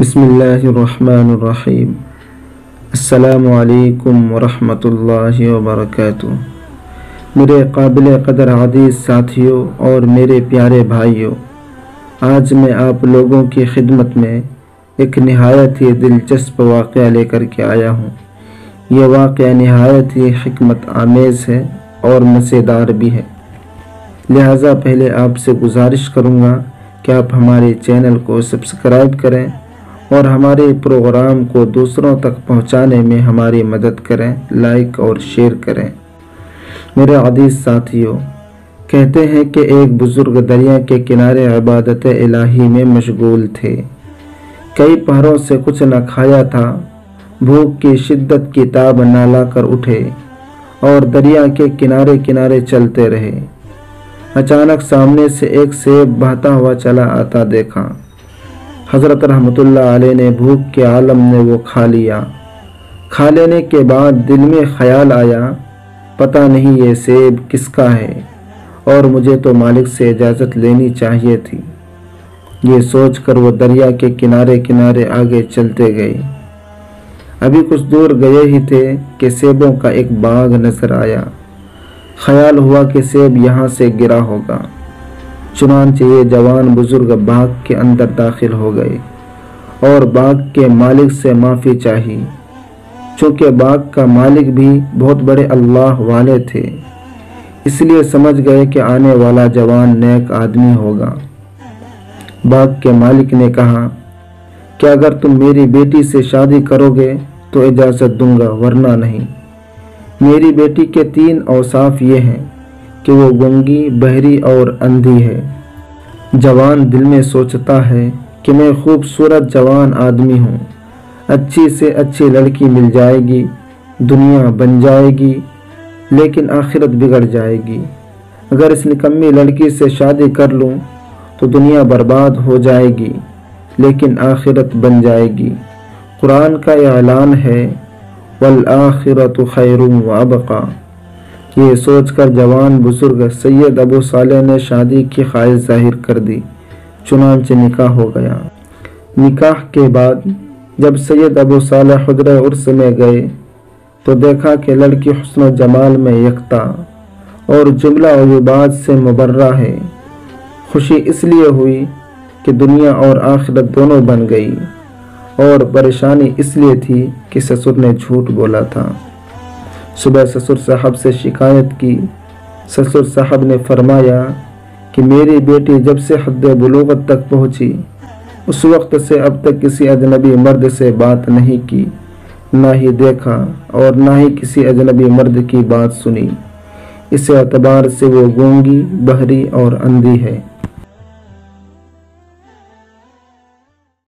بسم اللہ الرحمن الرحیم۔ السلام علیکم ورحمۃ اللہ وبرکاتہ۔ میرے قابل قدر عزیز ساتھیوں اور میرے پیارے بھائیوں، آج میں آپ لوگوں کی خدمت میں ایک نہایت ہی دلچسپ واقعہ لے کر کے آیا ہوں۔ یہ واقعہ نہایت ہی حکمت آمیز ہے اور مزیدار بھی ہے، لہٰذا پہلے آپ سے گزارش کروں گا کہ آپ ہمارے چینل کو سبسکرائب کریں اور ہمارے پروگرام کو دوسروں تک پہنچانے میں ہماری مدد کریں، لائک اور شیئر کریں۔ میرے عزیز ساتھیوں، کہتے ہیں کہ ایک بزرگ دریا کے کنارے عبادت الہی میں مشغول تھے۔ کئی پہروں سے کچھ نہ کھایا تھا، بھوک کی شدت کی تاب نہ لا کر اٹھے اور دریا کے کنارے کنارے چلتے رہے۔ اچانک سامنے سے ایک سیب بہتا ہوا چلا آتا دیکھا۔ حضرت رحمت اللہ علیہ نے بھوک کے عالم میں وہ کھا لیا۔ کھا لینے کے بعد دل میں خیال آیا، پتہ نہیں یہ سیب کس کا ہے اور مجھے تو مالک سے اجازت لینی چاہیے تھی۔ یہ سوچ کر وہ دریا کے کنارے کنارے آگے چلتے گئے۔ ابھی کچھ دور گئے ہی تھے کہ سیبوں کا ایک باغ نظر آیا۔ خیال ہوا کہ سیب یہاں سے گرا ہوگا، چنانچہ یہ جوان بزرگ باغ کے اندر داخل ہو گئے اور باغ کے مالک سے معافی چاہی۔ چونکہ باغ کا مالک بھی بہت بڑے اللہ والے تھے، اس لیے سمجھ گئے کہ آنے والا جوان نیک آدمی ہوگا۔ باغ کے مالک نے کہا کہ اگر تم میری بیٹی سے شادی کرو گے تو اجازت دوں گا، ورنہ نہیں۔ میری بیٹی کے 3 اوصاف یہ ہیں کہ وہ گونگی، بہری اور اندھی ہے۔ جوان دل میں سوچتا ہے کہ میں خوبصورت جوان آدمی ہوں، اچھی سے اچھی لڑکی مل جائے گی، دنیا بن جائے گی، لیکن آخرت بگڑ جائے گی۔ اگر اس نکمی لڑکی سے شادی کر لوں تو دنیا برباد ہو جائے گی، لیکن آخرت بن جائے گی۔ قرآن کا اعلان ہے، وَالْآخِرَةُ خَيْرٌ وَأَبْقَىٰ۔ یہ سوچ کر جوان بزرگ سید ابو صالح نے شادی کی خواہش ظاہر کر دی، چنانچہ نکاح ہو گیا۔ نکاح کے بعد جب سید ابو صالح حجرہ عرس میں گئے تو دیکھا کہ لڑکی حسن و جمال میں یکتا اور جملہ عیوبات سے مبرہ ہے۔ خوشی اس لیے ہوئی کہ دنیا اور آخرت دونوں بن گئی، اور پریشانی اس لیے تھی کہ سسر نے جھوٹ بولا تھا۔ صبح سسر صاحب سے شکایت کی۔ سسر صاحب نے فرمایا کہ میری بیٹی جب سے حد بلوغت تک پہنچی، اس وقت سے اب تک کسی اجنبی مرد سے بات نہیں کی، نہ ہی دیکھا اور نہ ہی کسی اجنبی مرد کی بات سنی۔ اس اعتبار سے وہ گونگی، بہری اور اندھی ہے۔